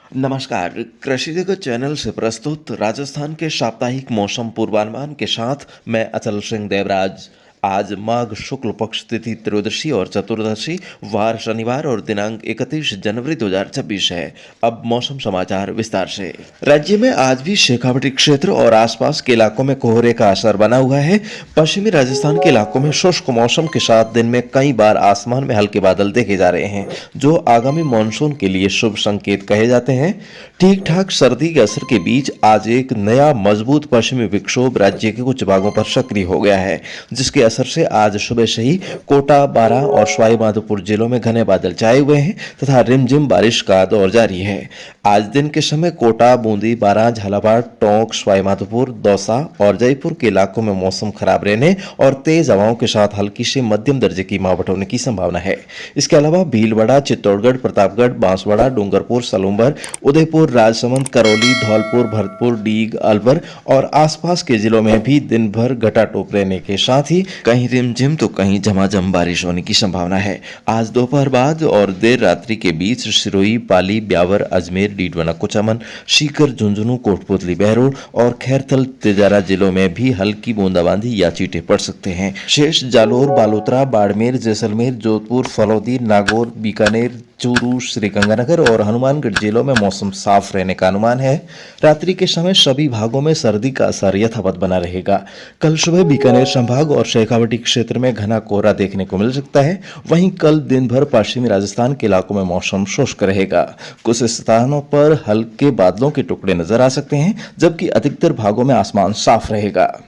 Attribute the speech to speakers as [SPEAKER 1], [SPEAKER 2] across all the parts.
[SPEAKER 1] नमस्कार, कृषि जगत चैनल से प्रस्तुत राजस्थान के साप्ताहिक मौसम पूर्वानुमान के साथ मैं अचल सिंह देवराज। आज माघ शुक्ल पक्ष तिथि त्रयोदशी और चतुर्दशी, वार शनिवार और दिनांक 31 जनवरी 2026 है। अब मौसम समाचार विस्तार से। राज्य में आज भी शेखावटी क्षेत्र और आसपास के इलाकों में कोहरे का असर बना हुआ है। पश्चिमी राजस्थान के इलाकों में शुष्क मौसम के साथ दिन में कई बार आसमान में हल्के बादल देखे जा रहे हैं, जो आगामी मानसून के लिए शुभ संकेत कहे जाते हैं। ठीक ठाक सर्दी के असर के बीच आज एक नया मजबूत पश्चिमी विक्षोभ राज्य के कुछ भागों पर सक्रिय हो गया है, जिसके असर से आज सुबह से ही कोटा, बारां और सवाई माधोपुर जिलों में घने बादल छाए हुए हैं तथा रिमझिम बारिश का दौर जारी है। आज दिन के समय कोटा, बूंदी, बारां, झालावाड़, टोंक, सवाई माधोपुर, दौसा और जयपुर के इलाकों में मौसम खराब रहने और तेज हवाओं के साथ हल्की से मध्यम दर्जे की मावठ होने की संभावना है। इसके अलावा भीलवाड़ा, चित्तौड़गढ़, प्रतापगढ़, बांसवाड़ा, डूंगरपुर, सलूंबर, उदयपुर, राजसमंद, करौली, धौलपुर, भरतपुर, डीग, अलवर और आसपास के जिलों में भी दिन भर घटाटोप रहने के साथ ही कहीं रिमझिम तो कहीं झमाझम बारिश होने की संभावना है। आज दोपहर बाद और देर रात्रि के बीच सिरोही, पाली, ब्यावर, अजमेर, डीडवाना, कुचामन, सीकर, झुंझुनू, कोटपुतली, बहरोड और खैरथल, तिजारा जिलों में भी हल्की बूंदाबांदी या चींटे पड़ सकते हैं। शेष जालोर, बालोतरा, बाड़मेर, जैसलमेर, जोधपुर, फलौदी, नागौर, बीकानेर, चूरू, श्रीगंगानगर और हनुमानगढ़ जिलों में मौसम साफ रहने का अनुमान है। रात्रि के समय सभी भागों में सर्दी का असर यथावत बना रहेगा। कल सुबह बीकानेर संभाग और शेखावटी क्षेत्र में घना कोहरा देखने को मिल सकता है। वहीं कल दिन भर पश्चिमी राजस्थान के इलाकों में मौसम शुष्क रहेगा। कुछ स्थानों पर हल्के बादलों के टुकड़े नजर आ सकते हैं, जबकि अधिकतर भागों में आसमान साफ रहेगा।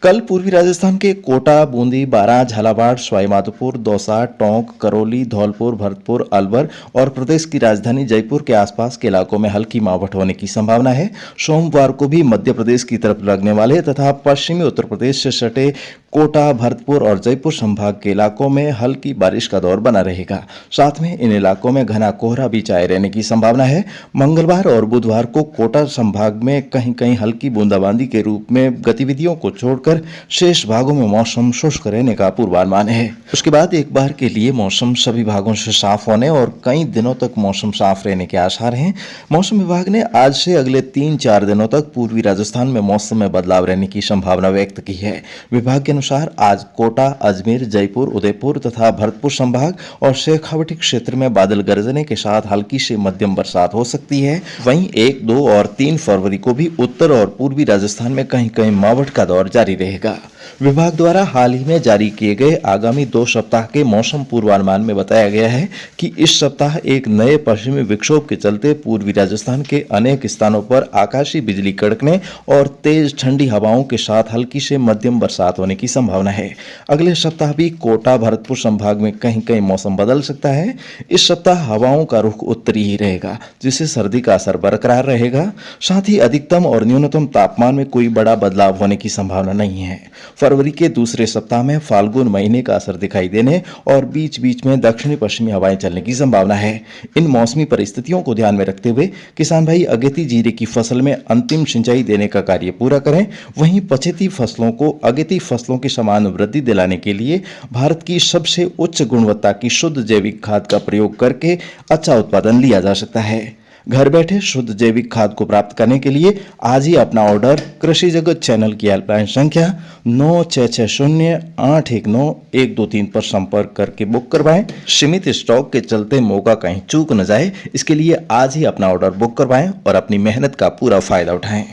[SPEAKER 1] कल पूर्वी राजस्थान के कोटा, बूंदी, बारां, झालावाड़, सवाई माधोपुर, दौसा, टोंक, करौली, धौलपुर, भरतपुर, अलवर और प्रदेश की राजधानी जयपुर के आसपास के इलाकों में हल्की मावठ होने की संभावना है। सोमवार को भी मध्य प्रदेश की तरफ लगने वाले तथा पश्चिमी उत्तर प्रदेश से सटे कोटा, भरतपुर और जयपुर संभाग के इलाकों में हल्की बारिश का दौर बना रहेगा। साथ में इन इलाकों में घना कोहरा भी छाए रहने की संभावना है। मंगलवार और बुधवार को कोटा संभाग में कहीं कहीं हल्की बूंदाबांदी के रूप में गतिविधियों को छोड़कर शेष भागों में मौसम शुष्क रहने का पूर्वानुमान है। उसके बाद एक बार के लिए मौसम सभी भागों से साफ होने और कई दिनों तक मौसम साफ रहने के आसार हैं। मौसम विभाग ने आज से अगले 3-4 दिनों तक पूर्वी राजस्थान में मौसम में बदलाव रहने की संभावना व्यक्त की है। विभाग के अनुसार आज कोटा, अजमेर, जयपुर, उदयपुर तथा भरतपुर संभाग और शेखावटी क्षेत्र में बादल गरजने के साथ हल्की से मध्यम बरसात हो सकती है। वहीं 1, 2 और 3 फरवरी को भी उत्तर और पूर्वी राजस्थान में कहीं कहीं मावठ का दौर जारी रहेगा। विभाग द्वारा हाल ही में जारी किए गए आगामी 2 सप्ताह के मौसम पूर्वानुमान में बताया गया है कि इस सप्ताह एक नए पश्चिमी विक्षोभ के चलते पूर्वी राजस्थान के अनेक स्थानों पर आकाशीय बिजली कड़कने और तेज ठंडी हवाओं के साथ हल्की से मध्यम बरसात होने की संभावना है। अगले सप्ताह भी कोटा, भरतपुर संभाग में कहीं कहीं मौसम बदल सकता है। इस सप्ताह हवाओं का रुख उत्तरी ही रहेगा, जिससे सर्दी का असर बरकरार रहेगा। साथ ही अधिकतम और न्यूनतम तापमान में कोई बड़ा बदलाव होने की संभावना नहीं है। फरवरी के दूसरे सप्ताह में फाल्गुन महीने का असर दिखाई देने और बीच बीच में दक्षिणी पश्चिमी हवाएं चलने की संभावना है। इन मौसमी परिस्थितियों को ध्यान में रखते हुए किसान भाई अगेती जीरे की फसल में अंतिम सिंचाई देने का कार्य पूरा करें। वहीं पछेती फसलों को अगेती फसलों की समान वृद्धि दिलाने के लिए भारत की सबसे उच्च गुणवत्ता की शुद्ध जैविक खाद का प्रयोग करके अच्छा उत्पादन लिया जा सकता है। घर बैठे शुद्ध जैविक खाद को प्राप्त करने के लिए आज ही अपना ऑर्डर कृषि जगत चैनल की हेल्पलाइन संख्या 9660819123 पर संपर्क करके बुक करवाएं। सीमित स्टॉक के चलते मौका कहीं चूक न जाए, इसके लिए आज ही अपना ऑर्डर बुक करवाएं और अपनी मेहनत का पूरा फायदा उठाएं।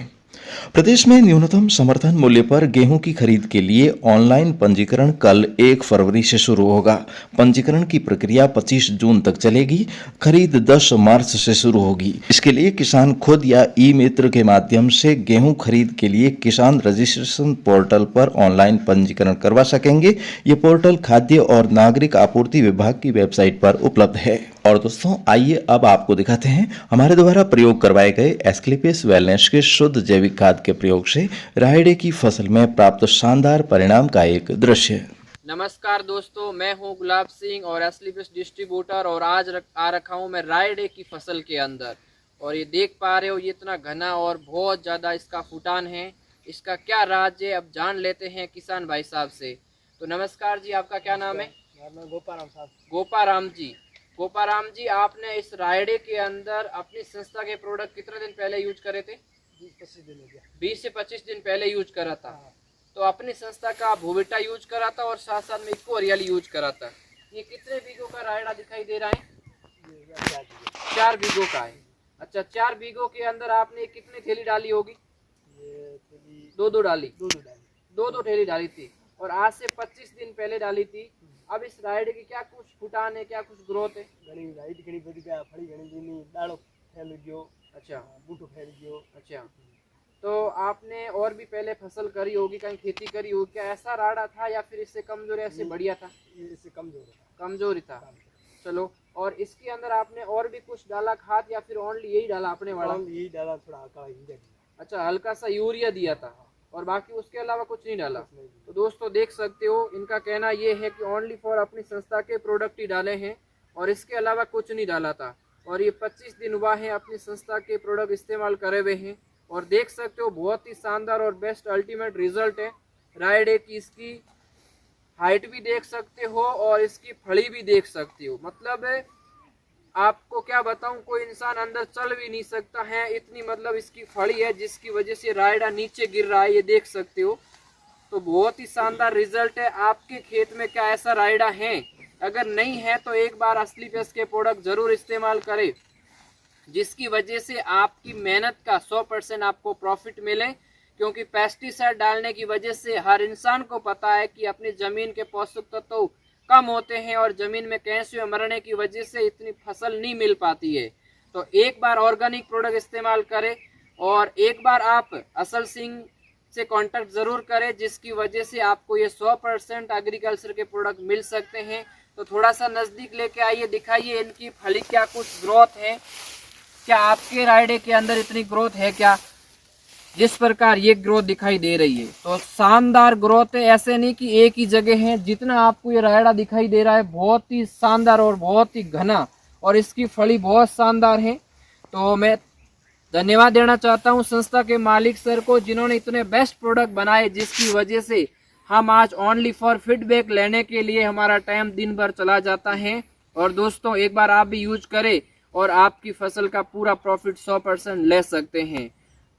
[SPEAKER 1] प्रदेश में न्यूनतम समर्थन मूल्य पर गेहूं की खरीद के लिए ऑनलाइन पंजीकरण कल 1 फरवरी से शुरू होगा। पंजीकरण की प्रक्रिया 25 जून तक चलेगी। खरीद 10 मार्च से शुरू होगी। इसके लिए किसान खुद या ई मित्र के माध्यम से गेहूं खरीद के लिए किसान रजिस्ट्रेशन पोर्टल पर ऑनलाइन पंजीकरण करवा सकेंगे। ये पोर्टल खाद्य और नागरिक आपूर्ति विभाग की वेबसाइट पर उपलब्ध है। और दोस्तों, आइए अब आपको दिखाते हैं हमारे द्वारा प्रयोग करवाए गए एस्क्लेपियस वेलनेस के शुद्ध जैविक खाद के प्रयोग से रायडे की फसल में प्राप्त शानदार परिणाम का एक दृश्य।
[SPEAKER 2] नमस्कार दोस्तों, मैं हूं गुलाब सिंह और एस्क्लेपियस डिस्ट्रीब्यूटर और आज आ रखा हूं मैं रायडे की फसल के अंदर। और ये देख पा रहे हो, ये इतना घना और बहुत ज़्यादा इसका फुटान है। इसका क्या राज है, अब जान लेते हैं किसान भाई साहब से। तो नमस्कार जी, आपका क्या नाम है?
[SPEAKER 3] गोपाराम साहब।
[SPEAKER 2] गोपाराम जी, गोपाराम जी, आपने इस रायडे के अंदर अपनी संस्था के प्रोडक्ट कितने दिन पहले यूज करे थे?
[SPEAKER 3] 20-25 दिन हो गया।
[SPEAKER 2] 20 से 25 दिन पहले यूज करा था।
[SPEAKER 3] हाँ।
[SPEAKER 2] तो अपनी संस्था का भूविटा यूज करा था और साथ साथ में इको हरियाली यूज करा था। ये कितने बीघों का रायडा दिखाई दे रहा है?
[SPEAKER 3] ये 4 दिन।
[SPEAKER 2] 4 बीघों का है। अच्छा, 4 बीघों के अंदर आपने कितनी थैली डाली होगी?
[SPEAKER 3] ये थैली
[SPEAKER 2] 2 डाली।
[SPEAKER 3] 2 डाली।
[SPEAKER 2] 2 थैली डाली थी और आज से 25 दिन पहले डाली थी। अब इस रायडे की क्या कुछ फुटान है, क्या कुछ ग्रोथ है?
[SPEAKER 3] घणी हाइट घणी बढ़ गया, फड़ी घणी जीनी, डालो फैल गयो।
[SPEAKER 2] अच्छा,
[SPEAKER 3] बूटो फैल गयो।
[SPEAKER 2] अच्छा। तो आपने और भी पहले फसल करी होगी, कहीं खेती करी होगी, क्या ऐसा राड़ा था या फिर इससे कमजोर, ऐसे बढ़िया था?
[SPEAKER 3] ये इससे कमजोर है।
[SPEAKER 2] कमजोर ही था। चलो, और इसके अंदर आपने और भी कुछ डाला खाद या फिर ओनली यही डाला आपने वाला?
[SPEAKER 3] यही डाला, थोड़ा हल्का यूरिया दिया।
[SPEAKER 2] अच्छा, हल्का सा यूरिया दिया था और बाकी उसके अलावा कुछ नहीं डाला। तो दोस्तों देख सकते हो, इनका कहना ये है कि ओनली फॉर अपनी संस्था के प्रोडक्ट ही डाले हैं और इसके अलावा कुछ नहीं डाला था। और ये 25 दिन हुआ है अपनी संस्था के प्रोडक्ट इस्तेमाल करे हुए हैं और देख सकते हो बहुत ही शानदार और बेस्ट अल्टीमेट रिजल्ट है रायडे की। इसकी हाइट भी देख सकते हो और इसकी फली भी देख सकते हो। मतलब आपको क्या बताऊं, कोई इंसान अंदर चल भी नहीं सकता है, इतनी मतलब इसकी फली है जिसकी वजह से रायडा नीचे गिर रहा है, ये देख सकते हो। तो बहुत ही शानदार रिजल्ट है। आपके खेत में क्या ऐसा रायडा है? अगर नहीं है तो एक बार असली पेस्ट के प्रोडक्ट जरूर इस्तेमाल करें, जिसकी वजह से आपकी मेहनत का 100% आपको प्रॉफिट मिले। क्योंकि पेस्टिसाइड डालने की वजह से हर इंसान को पता है कि अपनी जमीन के पोषक तत्व कम होते हैं और जमीन में कैंसर मरने की वजह से इतनी फसल नहीं मिल पाती है। तो एक बार ऑर्गेनिक प्रोडक्ट इस्तेमाल करें और एक बार आप असल सिंह से कांटेक्ट जरूर करें, जिसकी वजह से आपको ये 100% एग्रीकल्चर के प्रोडक्ट मिल सकते हैं। तो थोड़ा सा नज़दीक लेके आइए, दिखाइए इनकी फली क्या कुछ ग्रोथ है, क्या आपके रायडे के अंदर इतनी ग्रोथ है क्या, जिस प्रकार ये ग्रोथ दिखाई दे रही है। तो शानदार ग्रोथ है, ऐसे नहीं कि एक ही जगह है। जितना आपको ये रायडा दिखाई दे रहा है बहुत ही शानदार और बहुत ही घना और इसकी फली बहुत शानदार है। तो मैं धन्यवाद देना चाहता हूँ संस्था के मालिक सर को, जिन्होंने इतने बेस्ट प्रोडक्ट बनाए, जिसकी वजह से हम आज ओनली फॉर फीडबैक लेने के लिए हमारा टाइम दिन भर चला जाता है। और दोस्तों एक बार आप भी यूज करें और आपकी फसल का पूरा प्रॉफिट 100% ले सकते हैं।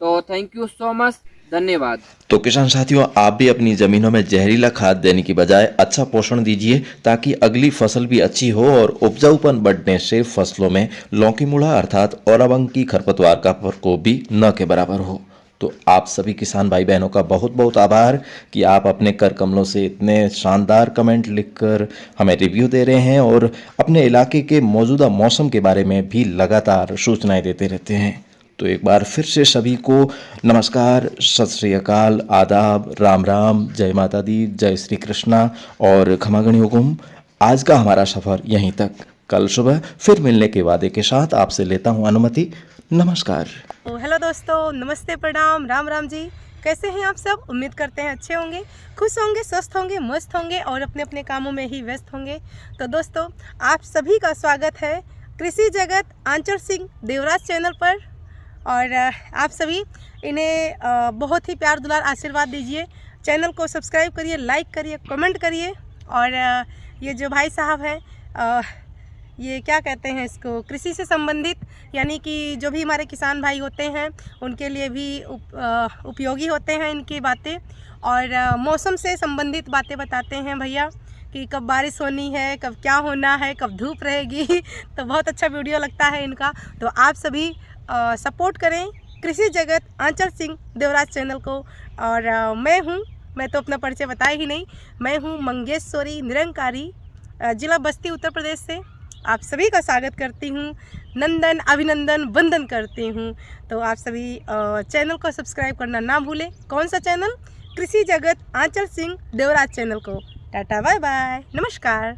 [SPEAKER 2] तो थैंक यू सो मच, धन्यवाद।
[SPEAKER 1] तो किसान साथियों, आप भी अपनी जमीनों में जहरीला खाद देने की बजाय अच्छा पोषण दीजिए, ताकि अगली फसल भी अच्छी हो और उपजाऊपन बढ़ने से फसलों में लौकी मुड़ा अर्थात औरावंकी खरपतवार का प्रकोप भी न के बराबर हो। तो आप सभी किसान भाई बहनों का बहुत बहुत आभार कि आप अपने कर कमलों से इतने शानदार कमेंट लिखकर हमें रिव्यू दे रहे हैं और अपने इलाके के मौजूदा मौसम के बारे में भी लगातार सूचनाएं देते रहते हैं। तो एक बार फिर से सभी को नमस्कार, सत श्री अकाल, आदाब, राम राम, जय माता दी, जय श्री कृष्णा और खमागणी हुकुम। आज का हमारा सफ़र यहीं तक। कल सुबह फिर मिलने के वादे के साथ आपसे लेता हूं अनुमति। नमस्कार।
[SPEAKER 4] हेलो दोस्तों, नमस्ते, प्रणाम, राम राम जी। कैसे हैं आप सब? उम्मीद करते हैं अच्छे होंगे, खुश होंगे, स्वस्थ होंगे, मस्त होंगे और अपने अपने कामों में ही व्यस्त होंगे। तो दोस्तों आप सभी का स्वागत है कृषि जगत आंचल सिंह देवराज चैनल पर। और आप सभी इन्हें बहुत ही प्यार दुलार आशीर्वाद दीजिए। चैनल को सब्सक्राइब करिए, लाइक करिए, कमेंट करिए। और ये जो भाई साहब हैं, ये क्या कहते हैं इसको, कृषि से संबंधित, यानी कि जो भी हमारे किसान भाई होते हैं उनके लिए भी उपयोगी होते हैं इनकी बातें। और मौसम से संबंधित बातें बताते हैं भैया, कि कब बारिश होनी है, कब क्या होना है, कब धूप रहेगी। तो बहुत अच्छा वीडियो लगता है इनका। तो आप सभी सपोर्ट करें कृषि जगत आंचल सिंह देवराज चैनल को। और मैं तो अपना परिचय बताया ही नहीं, मैं हूँ मंगेश्वरी निरंकारी, जिला बस्ती, उत्तर प्रदेश से। आप सभी का स्वागत करती हूँ, नंदन अभिनंदन वंदन करती हूँ। तो आप सभी चैनल को सब्सक्राइब करना ना भूलें। कौन सा चैनल? कृषि जगत आंचल सिंह देवराज चैनल को। टाटा, बाय बाय, नमस्कार।